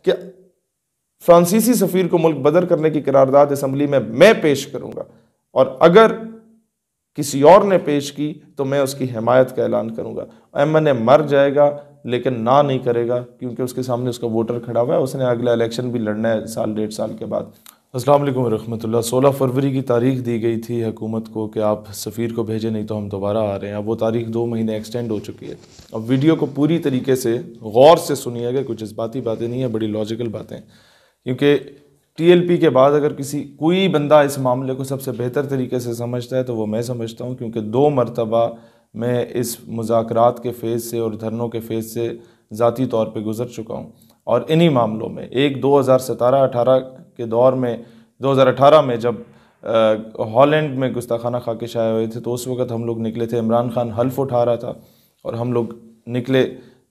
कि फ्रांसीसी सफ़ीर को मुल्क बदर करने की करारदाद असम्बली में मैं पेश करूँगा, और अगर किसी और ने पेश की तो मैं उसकी हिमायत का ऐलान करूँगा। एमएनए मर जाएगा लेकिन ना नहीं करेगा, क्योंकि उसके सामने उसका वोटर खड़ा हुआ है, उसने अगला इलेक्शन भी लड़ना है साल 1.5 साल के बाद। अस्सलाम वालेकुम रहमतुल्लाह। 16 फरवरी की तारीख दी गई थी हुकूमत को कि आप सफ़ीर को भेजें, नहीं तो हम दोबारा आ रहे हैं। अब वो तारीख 2 महीने एक्सटेंड हो चुकी है। अब वीडियो को पूरी तरीके से गौर से सुनिएगा, कुछ जज्बाती बातें नहीं है, बड़ी लॉजिकल बातें, क्योंकि टीएलपी के बाद अगर कोई बंदा इस मामले को सबसे बेहतर तरीके से समझता है तो वो मैं समझता हूँ, क्योंकि 2 मरतबा मैं इस मुज़ाकरात के फ़ेज़ से और धरनों के फ़ेज़ से ज़ाती तौर पे गुज़र चुका हूँ। और इन्हीं मामलों में एक 2017-18 के दौर में, 2018 में जब हॉलैंड में गुस्ताखाना खाके आए हुए थे, तो उस वक्त हम लोग निकले थे, इमरान खान हल्फ उठा रहा था और हम लोग निकले,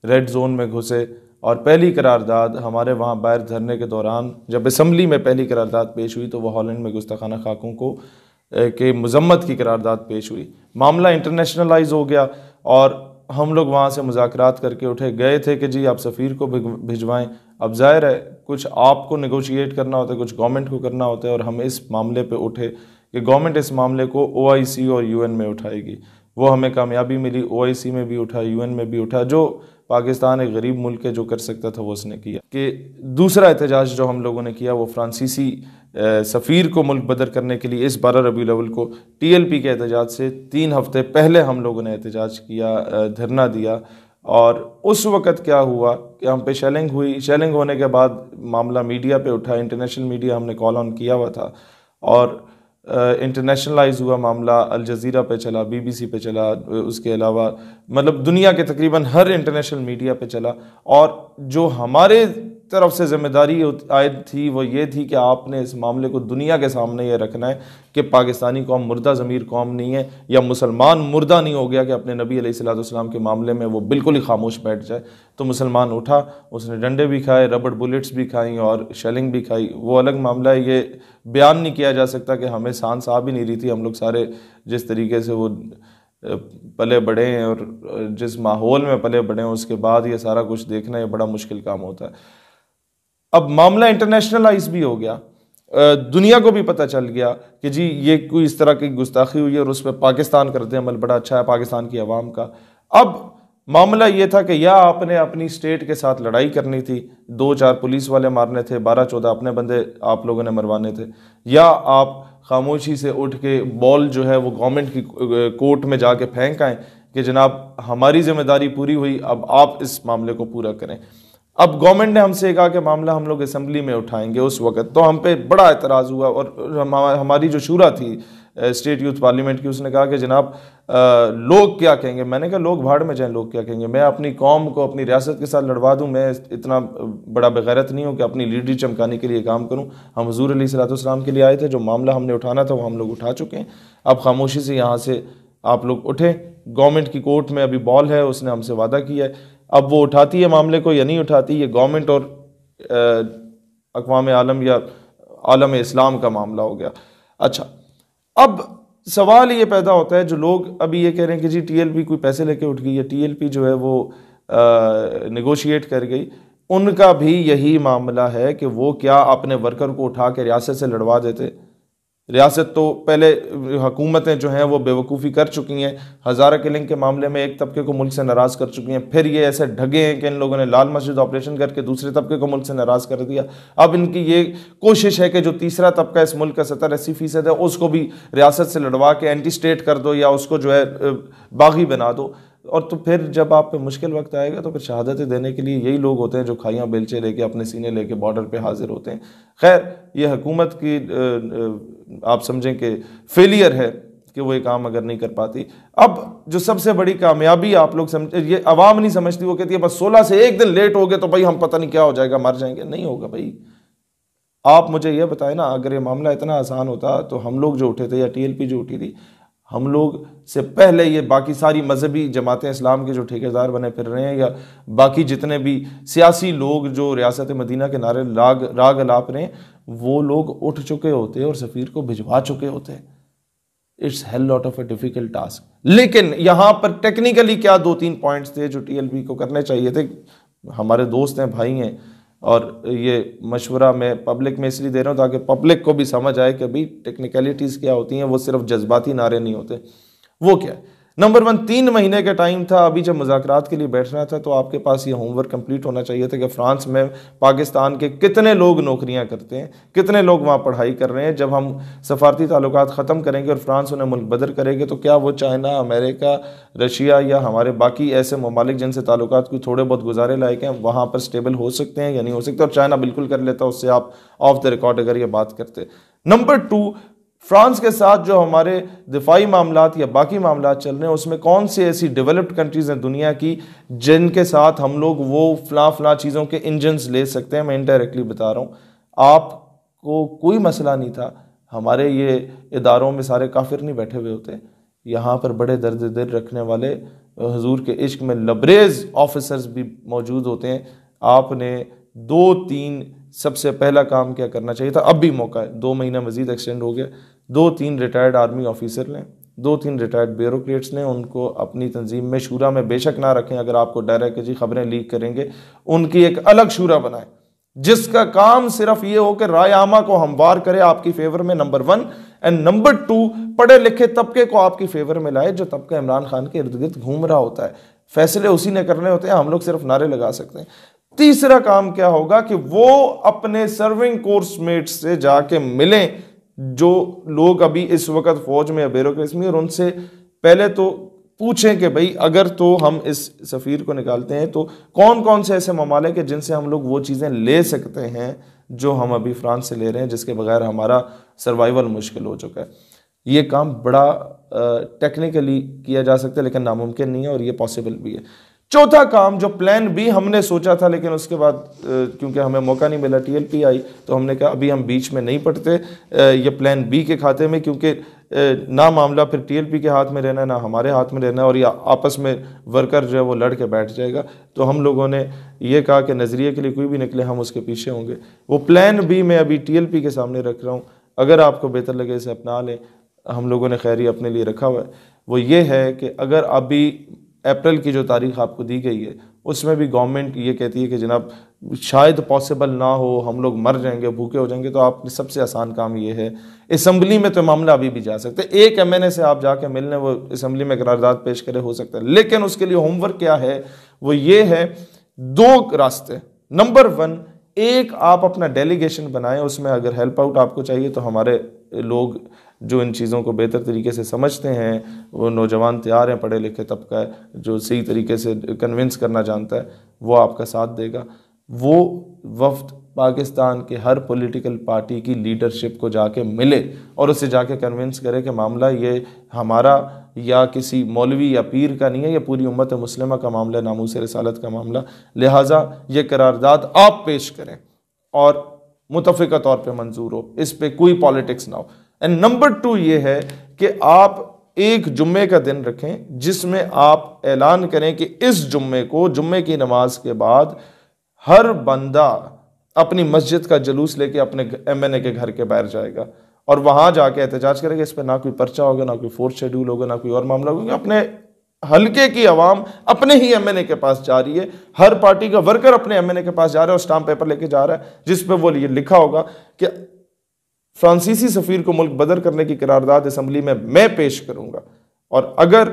रेड जोन में घुसे, और पहली करारदाद हमारे वहाँ बाहर धरने के दौरान जब असम्बली में पहली करारदाद पेश हुई तो वो हॉलैंड में गुस्ताखाना खाकों को के मजम्मत की करारदाद पेश हुई। मामला इंटरनेशनलाइज हो गया और हम लोग वहाँ से मुज़ाकरात करके उठे, गए थे कि जी आप सफ़ीर को भिजवाएं। अब ज़ाहिर है कुछ आपको नेगोशिएट करना होता है, कुछ गवर्नमेंट को करना होता है, और हम इस मामले पे उठे कि गवर्नमेंट इस मामले को OIC और UN में उठाएगी। वो हमें कामयाबी मिली, OIC में भी उठा, UN में भी उठा। जो पाकिस्तान एक गरीब मुल्क है, जो कर सकता था वो उसने किया। कि दूसरा एहतजाज जो हम लोगों ने किया वो फ्रांसीसी सफ़ीर को मुल्क बदर करने के लिए इस 12 रबीउल अव्वल को TLP के एहतजाज से 3 हफ्ते पहले हम लोगों ने एहतजाज किया, धरना दिया। और उस वक़्त क्या हुआ कि हम पे शेलिंग हुई। शेलिंग होने के बाद मामला मीडिया पे उठा, इंटरनेशनल मीडिया हमने कॉल ऑन किया हुआ था, और इंटरनेशनलाइज हुआ मामला, अल जज़ीरा पे चला, BBC पे चला, उसके अलावा मतलब दुनिया के तकरीबन हर इंटरनेशनल मीडिया पे चला। और जो हमारे तरफ से जिम्मेदारी आयद थी वो ये थी कि आपने इस मामले को दुनिया के सामने ये रखना है कि पाकिस्तानी कौम मुर्दा ज़मीर कौम नहीं है, या मुसलमान मुर्दा नहीं हो गया कि अपने नबी अलैहिस्सलाम के मामले में वो बिल्कुल ही खामोश बैठ जाए। तो मुसलमान उठा, उसने डंडे भी खाए, रबड़ बुलेट्स भी खाई और शेलिंग भी खाई। वो अलग मामला है, ये बयान नहीं किया जा सकता कि हमें सांस आ भी नहीं रही थी। हम लोग सारे जिस तरीके से वो पले बड़े हैं और जिस माहौल में पले बड़े हैं, उसके बाद ये सारा कुछ देखना ये बड़ा मुश्किल काम होता है। अब मामला इंटरनेशनलाइज भी हो गया, दुनिया को भी पता चल गया कि जी ये कोई इस तरह की गुस्ताखी हुई है, और उस पर पाकिस्तान करते अमल बड़ा अच्छा है पाकिस्तान की आवाम का। अब मामला ये था कि या आपने अपनी स्टेट के साथ लड़ाई करनी थी, 2-4 पुलिस वाले मारने थे, 12-14 अपने बंदे आप लोगों ने मरवाने थे, या आप खामोशी से उठ के बॉल जो है वो गवर्नमेंट की कोर्ट में जाके फेंक आएँ कि जनाब हमारी जिम्मेदारी पूरी हुई, अब आप इस मामले को पूरा करें। अब गवर्नमेंट ने हमसे कहा कि मामला हम लोग असम्बली में उठाएंगे। उस वक्त तो हम पे बड़ा एतराज़ हुआ, और हमारी जो शूरा थी स्टेट यूथ पार्लियामेंट की, उसने कहा कि जनाब लोग क्या कहेंगे। मैंने कहा लोग भाड़ में जाएं, लोग क्या कहेंगे, मैं अपनी कौम को अपनी रियासत के साथ लड़वा दूं, मैं इतना बड़ा बेगैरत नहीं हूं कि अपनी लीडरी चमकाने के लिए काम करूं। हम हुजूर अलैहिस्सलाम के लिए आए थे, जो मामला हमने उठाना था वो हम लोग उठा चुके हैं। अब खामोशी से यहाँ से आप लोग उठें, गवर्नमेंट की कोर्ट में अभी बॉल है, उसने हमसे वादा किया है, अब वो उठाती है मामले को या नहीं उठाती, ये गवर्नमेंट और अक़वाम आलम या आलम इस्लाम का मामला हो गया। अच्छा, अब सवाल ये पैदा होता है, जो लोग अभी ये कह रहे हैं कि जी TLP कोई पैसे लेके उठ गई है, TLP जो है वो नेगोशिएट कर गई, उनका भी यही मामला है कि वो क्या अपने वर्कर को उठा के रियासत से लड़वा देते। रियासत तो पहले हुकूमतें जो हैं वो बेवकूफ़ी कर चुकी हैं, हज़ारा किलिंग के मामले में एक तबके को मुल्क से नाराज़ कर चुकी हैं, फिर ये ऐसे ढगे हैं कि इन लोगों ने लाल मस्जिद ऑपरेशन करके दूसरे तबके को मुल्क से नाराज़ कर दिया। अब इनकी ये कोशिश है कि जो तीसरा तबका इस मुल्क का 70-80% है उसको भी रियासत से लड़वा के एंटी स्टेट कर दो, या उसको जो है बागी बना दो। और तो फिर जब आप पे मुश्किल वक्त आएगा तो फिर शहादतें देने के लिए यही लोग होते हैं जो खाइयाँ बेलचे लेके अपने सीने लेके बॉर्डर पे हाजिर होते हैं। खैर, ये हुकूमत की आप समझें कि फेलियर है कि वो ये काम अगर नहीं कर पाती। अब जो सबसे बड़ी कामयाबी आप लोग समझ, ये अवाम नहीं समझती, वो कहती है बस 16 से एक दिन लेट हो गए तो भाई हम पता नहीं क्या हो जाएगा, मर जाएंगे। नहीं होगा भाई। आप मुझे ये बताएं ना, अगर ये मामला इतना आसान होता तो हम लोग जो उठे थे या TLP जो उठी थी, हम लोग से पहले ये बाकी सारी मजहबी जमातें इस्लाम के जो ठेकेदार बने फिर रहे हैं, या बाकी जितने भी सियासी लोग जो रियासत मदीना के नारे राग अलाप रहे हैं, वो लोग उठ चुके होते और सफ़ीर को भिजवा चुके होते। It's hell lot of a difficult task. लेकिन यहाँ पर टेक्निकली क्या 2-3 पॉइंट्स थे जो TLP को करने चाहिए थे। हमारे दोस्त हैं, भाई हैं, और ये मशवरा मैं पब्लिक में इसलिए दे रहा हूँ ताकि पब्लिक को भी समझ आए कि भाई टेक्निकलिटीज़ क्या होती हैं, वो सिर्फ जज्बाती नारे नहीं होते। वो क्या है? नंबर 1, 3 महीने का टाइम था। अभी जब मुज़ाकरात के लिए बैठना था तो आपके पास ये होमवर्क कंप्लीट होना चाहिए था कि फ्रांस में पाकिस्तान के कितने लोग नौकरियां करते हैं, कितने लोग वहाँ पढ़ाई कर रहे हैं। जब हम सफारती ताल्लुकात ख़त्म करेंगे और फ्रांस उन्हें मुल्क बदर करेंगे तो क्या वो चाइना, अमेरिका, रशिया या हमारे बाकी ऐसे ममालिक जिनसे ताल्लुकात कोई थोड़े बहुत गुजारे लायक हैं वहाँ पर स्टेबल हो सकते हैं या नहीं हो सकते? और चाइना बिल्कुल कर लेता, उससे आप ऑफ द रिकॉर्ड अगर ये बात करते। नंबर 2, फ्रांस के साथ जो हमारे दिफाई मामलात या बाकी मामलात चल रहे हैं उसमें कौन सी ऐसी डेवलप्ड कंट्रीज हैं दुनिया की जिनके साथ हम लोग वो फला चीज़ों के इंजन्स ले सकते हैं। मैं इनडायरेक्टली बता रहा हूँ, आपको कोई मसला नहीं था। हमारे ये इदारों में सारे काफिर नहीं बैठे हुए होते, यहाँ पर बड़े दर्द दिल रखने वाले हुजूर के इश्क में लबरेज ऑफिसर्स भी मौजूद होते हैं। आपने 2-3 सबसे पहला काम क्या करना चाहिए था, अब भी मौका है, 2 महीना मजीद एक्सटेंड हो गया, 2-3 रिटायर्ड आर्मी ऑफिसर लें, 2-3 रिटायर्ड ब्यूरोक्रेट्स लें, उनको अपनी तंजीम में शूरा में बेशक ना रखें। अगर आपको डर है कि जी खबरें लीक करेंगे, उनकी एक अलग शूरा बनाएं जिसका काम सिर्फ ये हो कि राय आमा को हमवार करे आपकी फेवर में, नंबर 1, एंड नंबर 2, पढ़े लिखे तबके को आपकी फेवर में लाए जो तबका इमरान खान के इर्द गिर्द घूम रहा होता है। फैसले उसी ने करने होते हैं, हम लोग सिर्फ नारे लगा सकते हैं। तीसरा काम क्या होगा कि वो अपने सर्विंग कोर्स मेट्स से जाके मिलें जो लोग अभी इस वक्त फौज में या ब्यूरोक्रेसी में, और उनसे पहले तो पूछें कि भाई अगर तो हम इस सफ़ीर को निकालते हैं तो कौन कौन से ऐसे ममालिक हैं जिनसे हम लोग वो चीज़ें ले सकते हैं जो हम अभी फ्रांस से ले रहे हैं, जिसके बगैर हमारा सर्वाइवल मुश्किल हो चुका है। ये काम बड़ा टेक्निकली किया जा सकता है लेकिन नामुमकिन नहीं है, और ये पॉसिबल भी है। चौथा काम जो प्लान बी हमने सोचा था लेकिन उसके बाद क्योंकि हमें मौका नहीं मिला, टीएलपी आई, तो हमने कहा अभी हम बीच में नहीं पड़ते ये प्लान बी के खाते में, क्योंकि ना मामला फिर टीएलपी के हाथ में रहना है ना हमारे हाथ में रहना है, और या आपस में वर्कर जो है वो लड़ के बैठ जाएगा। तो हम लोगों ने ये कहा कि नज़रिए के लिए कोई भी निकले हम उसके पीछे होंगे। वो प्लान बी मैं अभी टीएलपी के सामने रख रहा हूँ, अगर आपको बेहतर लगे इसे अपना लें। हम लोगों ने खैरी अपने लिए रखा हुआ है, वो ये है कि अगर अभी अप्रैल की जो तारीख आपको दी गई है उसमें भी गवर्नमेंट ये कहती है कि जनाब शायद पॉसिबल ना हो, हम लोग मर जाएंगे, भूखे हो जाएंगे, तो आप सबसे आसान काम ये है, असम्बली में तो मामला अभी भी जा सकते हैं, एक एमएनए से आप जाके मिलने वो असम्बली में करारदाद पेश करे हो सकता है। लेकिन उसके लिए होमवर्क क्या है, वो ये है 2 रास्ते। नंबर 1, एक आप अपना डेलीगेशन बनाएं, उसमें अगर हेल्प आउट आपको चाहिए तो हमारे लोग जो इन चीज़ों को बेहतर तरीके से समझते हैं, वो नौजवान तैयार हैं, पढ़े लिखे तबका है जो सही तरीके से कन्विंस करना जानता है, वो आपका साथ देगा। वो वफ्द पाकिस्तान के हर पॉलिटिकल पार्टी की लीडरशिप को जाके मिले और उससे जाके कन्विंस करे कि मामला ये हमारा या किसी मौलवी या पीर का नहीं है, ये पूरी उम्मत मुस्लिमा का मामला है, नामूस रिसालत का मामला, लिहाजा ये करारदाद आप पेश करें और मुतफ़िका तौर पे मंजूर हो, इस पे कोई पॉलिटिक्स ना हो। एंड नंबर 2 ये है कि आप एक जुम्मे का दिन रखें जिसमें आप ऐलान करें कि इस जुम्मे को, जुम्मे की नमाज के बाद हर बंदा अपनी मस्जिद का जुलूस लेके अपने एमएनए के घर के बाहर जाएगा और वहां जाके एहतजाज करेगा। इस पर ना कोई पर्चा होगा, ना कोई फोर्थ शेड्यूल होगा, ना कोई और मामला होगा। अपने हल्के की आवाम अपने ही एमएनए के पास जा रही है, हर पार्टी का वर्कर अपने एमएनए के पास जा रहा है और स्टाम्प पेपर लेके जा रहा है जिस पे वो ये लिखा होगा कि फ्रांसीसी सफीर को मुल्क बदर करने की करारदाद असम्बली में मैं पेश करूंगा, और अगर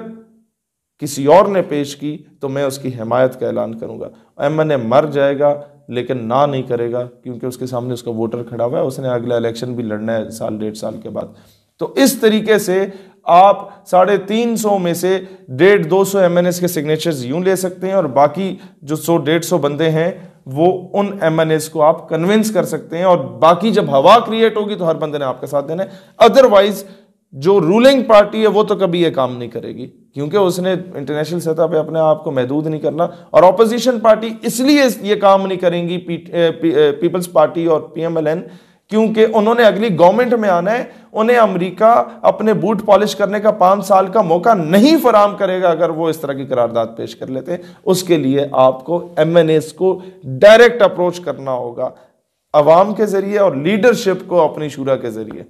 किसी और ने पेश की तो मैं उसकी हिमायत का ऐलान करूंगा। एमएनए मर जाएगा लेकिन ना नहीं करेगा क्योंकि उसके सामने उसका वोटर खड़ा हुआ है, उसने अगला इलेक्शन भी लड़ना है 1.5 साल के बाद। तो इस तरीके से आप 350 में से 150-200 एमएनएस के सिग्नेचर्स यूं ले सकते हैं और बाकी जो 100-150 बंदे हैं वो उन एमएनएस को आप कन्विंस कर सकते हैं, और बाकी जब हवा क्रिएट होगी तो हर बंदे ने आपका साथ देना है। अदरवाइज जो रूलिंग पार्टी है वो तो कभी ये काम नहीं करेगी क्योंकि उसने इंटरनेशनल सतह पे अपने आप को महदूद नहीं करना, और ऑपोजिशन पार्टी इसलिए ये काम नहीं करेंगी पीपल्स पार्टी और पीएमएलएन क्योंकि उन्होंने अगली गवर्नमेंट में आना है। उन्हें अमेरिका अपने बूट पॉलिश करने का 5 साल का मौका नहीं फराम करेगा अगर वो इस तरह की करारदाद पेश कर लेते हैं। उसके लिए आपको एमएनएस को डायरेक्ट अप्रोच करना होगा अवाम के जरिए और लीडरशिप को अपनी शूरा के जरिए।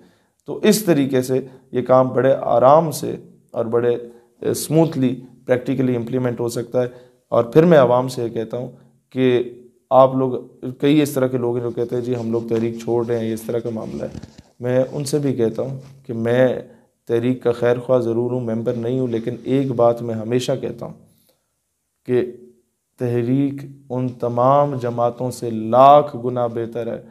तो इस तरीके से ये काम बड़े आराम से और बड़े स्मूथली प्रैक्टिकली इम्प्लीमेंट हो सकता है। और फिर मैं आवाम से कहता हूँ कि आप लोग, कई इस तरह के लोग हैं जो कहते हैं जी हम लोग तहरीक छोड़ रहे हैं, ये इस तरह का मामला है। मैं उनसे भी कहता हूँ कि मैं तहरीक का खैर ख्वाह ज़रूर हूँ, मेंबर नहीं हूँ, लेकिन एक बात मैं हमेशा कहता हूँ कि तहरीक उन तमाम जमातों से लाख गुना बेहतर है,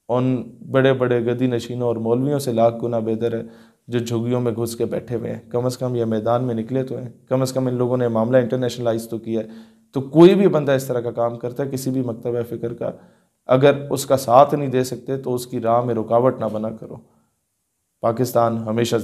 उन बड़े बड़े गदी नशीनों और मौलवियों से लाख गुना बेहतर है जो झुग्गियों में घुस के बैठे हुए हैं। कम से कम ये मैदान में निकले तो हैं, कम से कम इन लोगों ने मामला इंटरनेशनलाइज तो किया है। तो कोई भी बंदा इस तरह का काम करता है किसी भी मकतब फ़िक्र का, अगर उसका साथ नहीं दे सकते तो उसकी राह में रुकावट ना बना करो। पाकिस्तान हमेशा